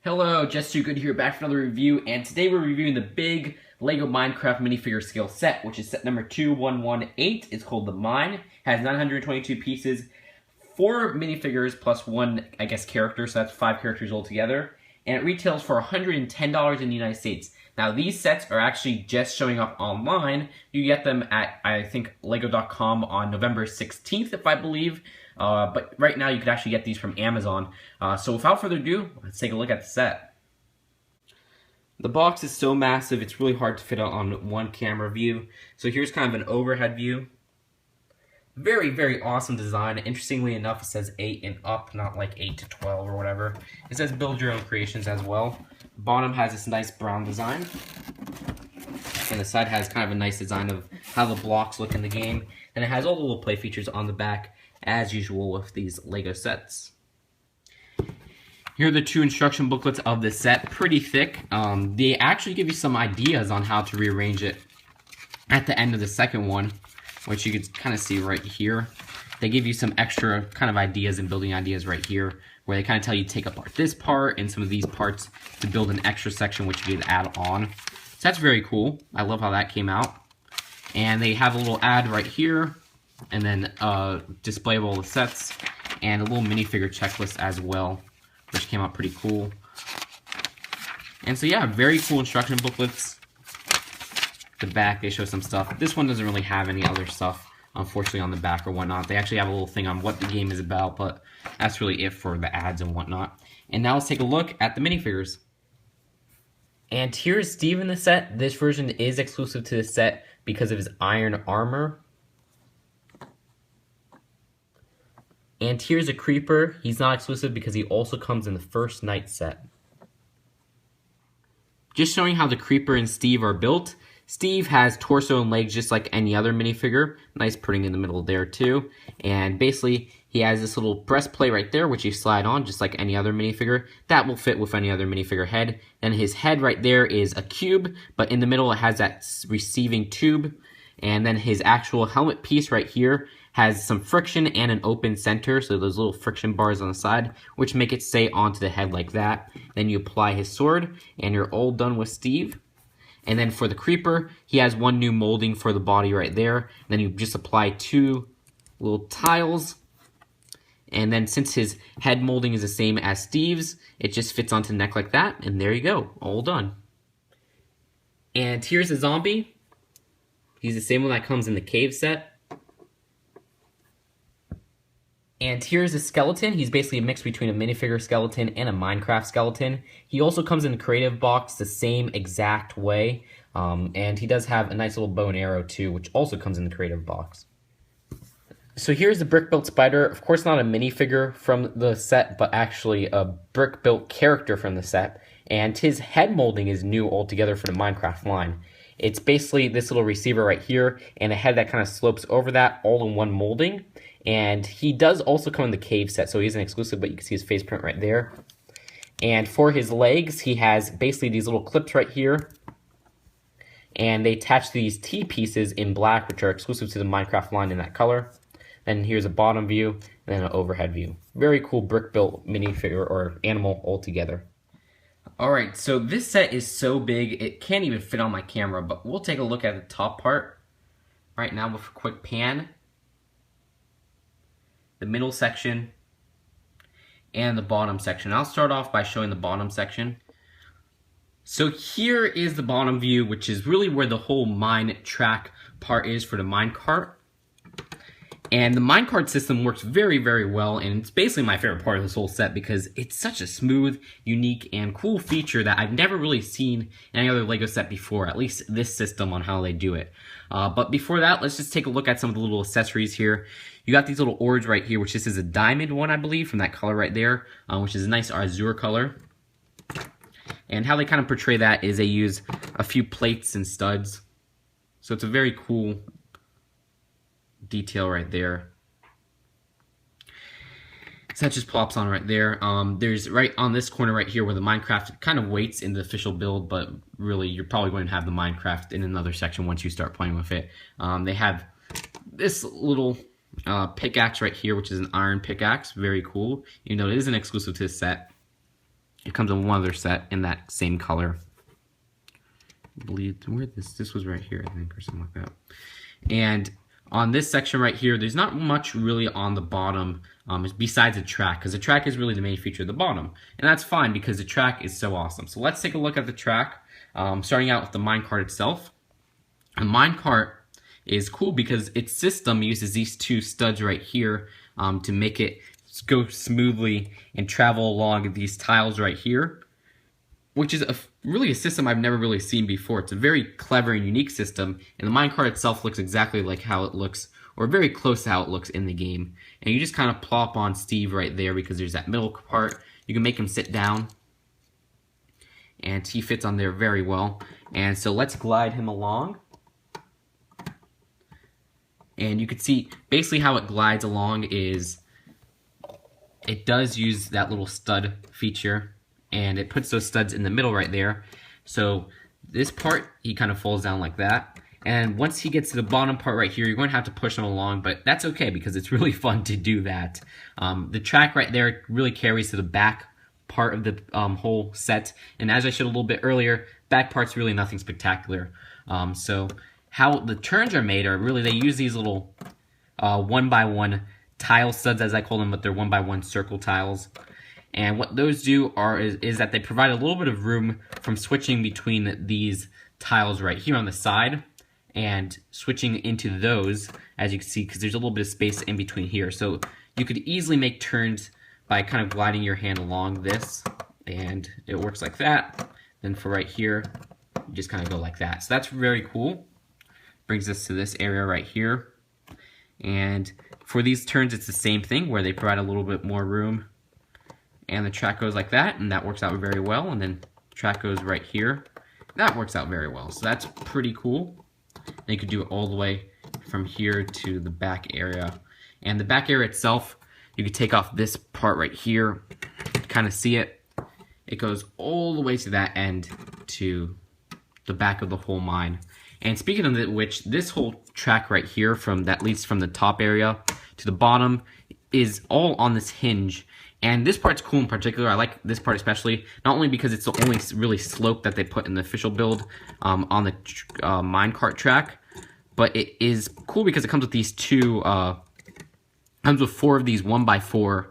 Hello, Just Too Good here, back for another review, and today we're reviewing the big LEGO Minecraft minifigure scale set, which is set number 2118. It's called the Mine, has 922 pieces, 4 minifigures plus 1, I guess, character, so that's 5 characters altogether, and it retails for $110 in the United States. Now, these sets are actually just showing up online. You get them at, I think, lego.com on November 16th, if I believe. But right now you could actually get these from Amazon. So without further ado, let's take a look at the set. The box is so massive, it's really hard to fit on one camera view. So here's kind of an overhead view. Very, very awesome design. Interestingly enough, it says 8 and up, not like 8 to 12 or whatever. It says build your own creations as well. The bottom has this nice brown design. And the side has kind of a nice design of how the blocks look in the game. And it has all the little play features on the back, as usual with these LEGO sets. Here are the 2 instruction booklets of the set, pretty thick. They actually give you some ideas on how to rearrange it at the end of the second one, which you can kind of see right here. They give you some extra kind of ideas and building ideas right here, where they kind of tell you to take apart this part and some of these parts to build an extra section which you could add on. So that's very cool. I love how that came out. And they have a little ad right here, and then display of all the sets, and a little minifigure checklist as well, which came out pretty cool. And so yeah, very cool instruction booklets. The back, they show some stuff. This one doesn't really have any other stuff, unfortunately, on the back or whatnot. They actually have a little thing on what the game is about, but that's really it for the ads and whatnot. And now let's take a look at the minifigures. And here's Steve in the set. This version is exclusive to the set because of his iron armor. And here's a Creeper. He's not exclusive because he also comes in the First Night set. Just showing how the Creeper and Steve are built. Steve has torso and legs just like any other minifigure. Nice putting in the middle there too. And basically, he has this little breastplate right there, which you slide on just like any other minifigure. That will fit with any other minifigure head. Then his head right there is a cube, but in the middle it has that receiving tube. And then his actual helmet piece right here has some friction and an open center, so those little friction bars on the side, which make it stay onto the head like that. Then you apply his sword, and you're all done with Steve. And then for the Creeper, he has one new molding for the body right there. And then you just apply 2 little tiles. And then since his head molding is the same as Steve's, it just fits onto the neck like that, and there you go, all done. And here's the zombie. He's the same one that comes in the cave set. And here's a skeleton. He's basically a mix between a minifigure skeleton and a Minecraft skeleton. He also comes in the creative box the same exact way. And he does have a nice little bow and arrow too, which also comes in the creative box. So here's the brick-built spider. Of course not a minifigure from the set, but actually a brick-built character from the set. And his head molding is new altogether for the Minecraft line. It's basically this little receiver right here, and a head that kind of slopes over that, all in one molding. And he does also come in the cave set, so he's an exclusive, but you can see his face print right there. And for his legs, he has basically these little clips right here. And they attach these T-pieces in black, which are exclusive to the Minecraft line in that color. Then here's a bottom view, and then an overhead view. Very cool brick-built minifigure or animal altogether. Alright, so this set is so big, it can't even fit on my camera, but we'll take a look at the top part right now with a quick pan. The middle section, and the bottom section. I'll start off by showing the bottom section. So here is the bottom view, which is really where the whole mine track part is for the minecart. And the minecart system works very, very well, and it's basically my favorite part of this whole set because it's such a smooth, unique, and cool feature that I've never really seen in any other LEGO set before, at least this system on how they do it. But before that, let's just take a look at some of the little accessories here. You got these little orbs right here, which this is a diamond one, I believe, from that color right there, which is a nice azure color. And how they kind of portray that is they use a few plates and studs. So it's a very cool detail right there. So that just plops on right there. There's right on this corner right here where the Minecraft kind of waits in the official build, but really you're probably going to have the Minecraft in another section once you start playing with it. They have this little pickaxe right here, which is an iron pickaxe. Very cool. You know, it is an exclusive to this set. It comes in one other set in that same color. I believe where this was right here, I think, or something like that. And on this section right here, there's not much really on the bottom besides the track, because the track is really the main feature of the bottom. And that's fine because the track is so awesome. So let's take a look at the track, starting out with the minecart itself. The minecart is cool because its system uses these two studs right here to make it go smoothly and travel along these tiles right here, which is really a system I've never really seen before. It's a very clever and unique system, and the minecart itself looks exactly like how it looks, or very close to how it looks in the game. And you just kind of plop on Steve right there because there's that middle part. You can make him sit down, and he fits on there very well. And so let's glide him along. And you can see basically how it glides along is it does use that little stud feature, and it puts those studs in the middle right there. So this part, he kind of falls down like that. And once he gets to the bottom part right here, you're going to have to push him along, but that's okay because it's really fun to do that. The track right there really carries to the back part of the whole set. And as I showed a little bit earlier, back part's really nothing spectacular. So how the turns are made are really, they use these little 1x1 tile studs, as I call them, but they're 1x1 circle tiles. And what those do is that they provide a little bit of room from switching between these tiles right here on the side and switching into those, as you can see, because there's a little bit of space in between here. So you could easily make turns by kind of gliding your hand along this, and it works like that. Then for right here, you just kind of go like that. So that's very cool. Brings us to this area right here. And for these turns, it's the same thing where they provide a little bit more room. And the track goes like that, and that works out very well. And then the track goes right here. That works out very well. So that's pretty cool. And you could do it all the way from here to the back area. And the back area itself, you could take off this part right here. Kind of see it. It goes all the way to that end to the back of the whole mine. And speaking of which, this whole track right here that leads from the top area to the bottom is all on this hinge. And this part's cool in particular. I like this part especially, not only because it's the only really slope that they put in the official build on the minecart track, but it is cool because it comes with these comes with 4 of these 1x4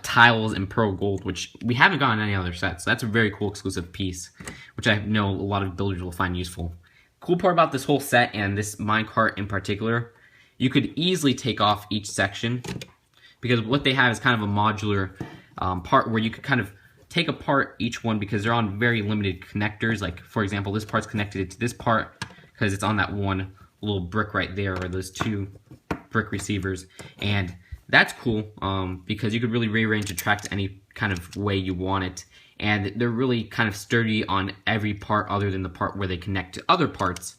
tiles in pearl gold, which we haven't gotten in any other set. So that's a very cool exclusive piece, which I know a lot of builders will find useful. Cool part about this whole set, and this minecart in particular, you could easily take off each section, because what they have is kind of a modular part where you could kind of take apart each one because they're on very limited connectors. Like, for example, this part's connected to this part because it's on that one little brick right there, or those 2 brick receivers. And that's cool because you could really rearrange the track to any kind of way you want it. And they're really kind of sturdy on every part other than the part where they connect to other parts.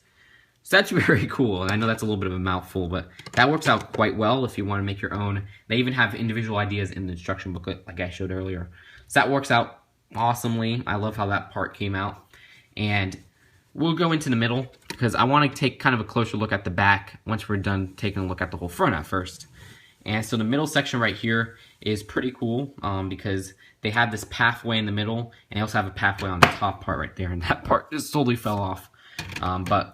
So that's very cool, and I know that's a little bit of a mouthful, but that works out quite well if you want to make your own. They even have individual ideas in the instruction booklet, like I showed earlier. So that works out awesomely. I love how that part came out. And we'll go into the middle, because I want to take kind of a closer look at the back once we're done taking a look at the whole front at first. And so the middle section right here is pretty cool because they have this pathway in the middle, and they also have a pathway on the top part right there, and that part just totally fell off. But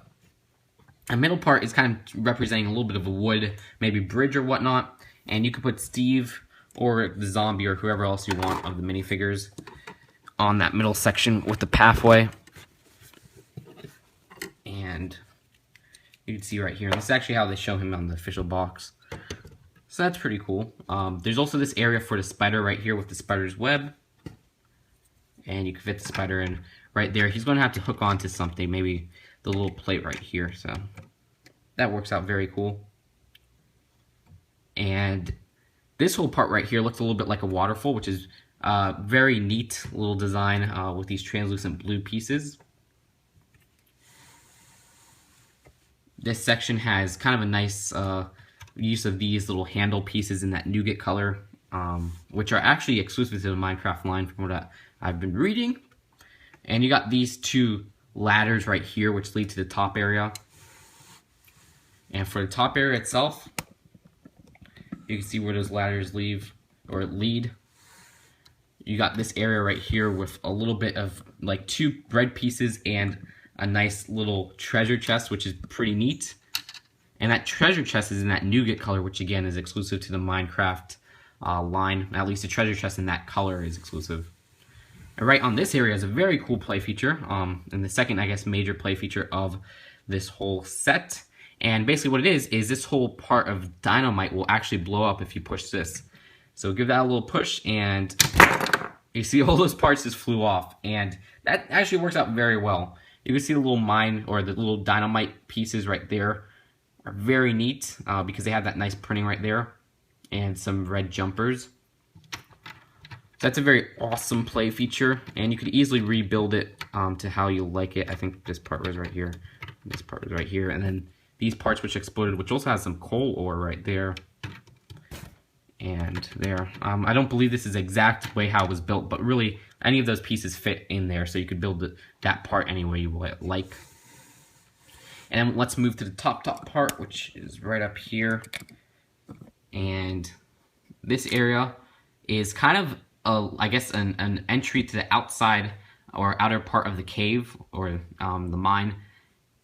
the middle part is kind of representing a little bit of a wood, maybe bridge or whatnot, and you could put Steve or the zombie or whoever else you want of the minifigures on that middle section with the pathway. And you can see right here, and this is actually how they show him on the official box. So that's pretty cool. There's also this area for the spider right here with the spider's web. And you can fit the spider in right there. He's going to have to hook onto something, maybe the little plate right here. So that works out very cool. And this whole part right here looks a little bit like a waterfall, which is very neat little design with these translucent blue pieces. This section has kind of a nice use of these little handle pieces in that nougat color, which are actually exclusive to the Minecraft line from what I've been reading. And you got these 2 ladders right here, which lead to the top area. And for the top area itself, you can see where those ladders lead. you got this area right here with a little bit of like 2 bread pieces and a nice little treasure chest, which is pretty neat. And that treasure chest is in that nougat color, which again is exclusive to the Minecraft line. At least the treasure chest in that color is exclusive. And right on this area is a very cool play feature, and the second, I guess, major play feature of this whole set. And basically what it is this whole part of dynamite will actually blow up if you push this. So give that a little push, and you see all those parts just flew off. And that actually works out very well. You can see the little mine, or the little dynamite pieces right there are very neat, because they have that nice printing right there, and some red jumpers. That's a very awesome play feature, and you could easily rebuild it to how you like it. I think this part was right here, this part was right here, and then these parts which exploded, which also has some coal ore right there, and there. I don't believe this is the exact way how it was built, but really any of those pieces fit in there, so you could build that part any way you like. And then let's move to the top part, which is right up here. And this area is kind of I guess an entry to the outside or outer part of the cave, or the mine,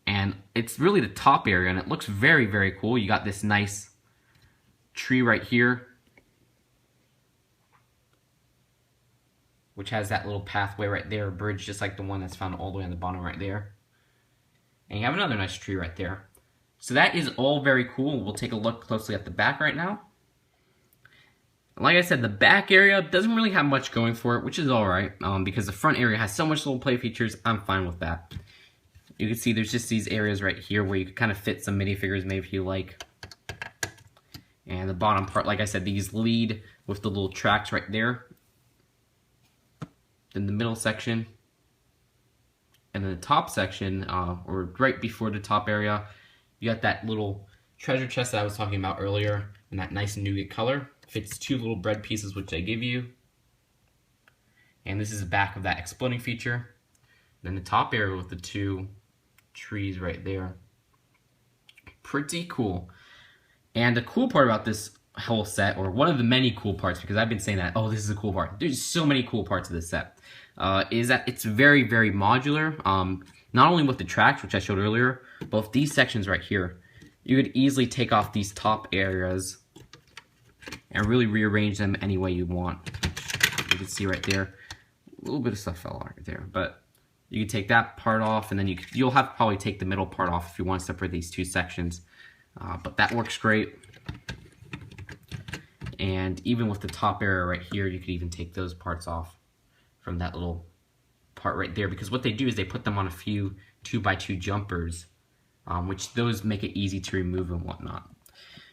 and it's really the top area, and it looks very, very cool. You got this nice tree right here, which has that little pathway right there, a bridge just like the one that's found all the way on the bottom right there. And you have another nice tree right there. So that is all very cool. We'll take a look closely at the back right now. Like I said, the back area doesn't really have much going for it, which is alright, because the front area has so much little play features. I'm fine with that. You can see there's just these areas right here where you can kind of fit some minifigures maybe if you like. And the bottom part, like I said, these lead with the little tracks right there. Then the middle section. And then the top section, or right before the top area, you got that little treasure chest that I was talking about earlier, in that nice nougat color. Fits 2 little bread pieces, which I give you. And this is the back of that exploding feature. Then the top area with the 2 trees right there. Pretty cool. And the cool part about this whole set, or one of the many cool parts, because I've been saying that, oh, this is a cool part. There's so many cool parts of this set, is that it's very, very modular. Not only with the tracks, which I showed earlier, but with these sections right here. You could easily take off these top areas and really rearrange them any way you want. You can see right there, a little bit of stuff fell out right there, but you can take that part off, and then you'll have to probably take the middle part off if you want to separate these 2 sections. But that works great. And even with the top area right here, you could even take those parts off from that little part right there, because what they do is they put them on a few 2x2 jumpers, which those make it easy to remove and whatnot.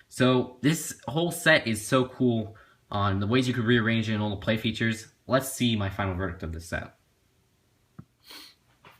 So this whole set is so cool on the ways you could rearrange it and all the play features. Let's see my final verdict of this set.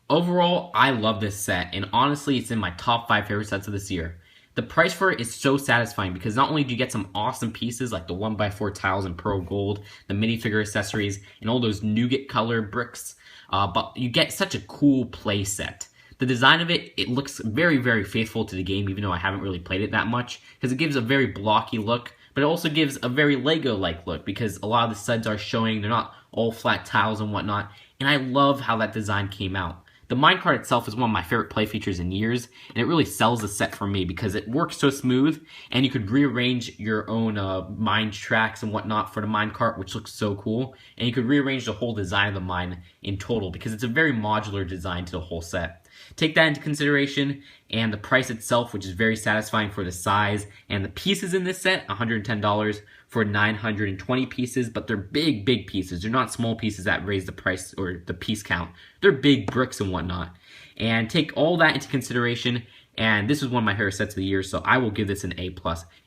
Overall, I love this set, and honestly, it's in my top 5 favorite sets of this year. The price for it is so satisfying because not only do you get some awesome pieces like the 1x4 tiles in pearl gold, the minifigure accessories, and all those nougat color bricks, but you get such a cool play set. The design of it looks very, very faithful to the game, even though I haven't really played it that much, because it gives a very blocky look, but it also gives a very Lego-like look, because a lot of the studs are showing, they're not all flat tiles and whatnot, and I love how that design came out. The minecart itself is one of my favorite play features in years, and it really sells the set for me because it works so smooth, and you could rearrange your own mine tracks and whatnot for the minecart, which looks so cool, and you could rearrange the whole design of the mine in total because it's a very modular design to the whole set. Take that into consideration, and the price itself, which is very satisfying for the size, and the pieces in this set, $110 for 920 pieces, but they're big, big pieces. They're not small pieces that raise the price or the piece count. They're big bricks and whatnot. And take all that into consideration, and this is one of my favorite sets of the year, so I will give this an A+.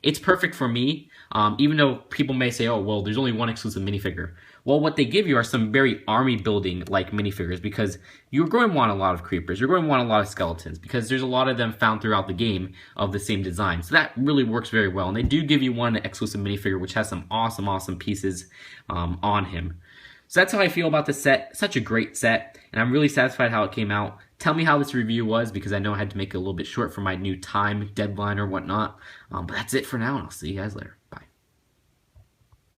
It's perfect for me, even though people may say, oh, well, there's only one exclusive minifigure. Well, what they give you are some very army building like minifigures, because you're going to want a lot of creepers, you're going to want a lot of skeletons, because there's a lot of them found throughout the game of the same design. So that really works very well, and they do give you one exclusive minifigure which has some awesome pieces on him. So that's how I feel about this set. Such a great set, and I'm really satisfied how it came out. Tell me how this review was, because I know I had to make it a little bit short for my new time deadline or whatnot. But that's it for now, and I'll see you guys later.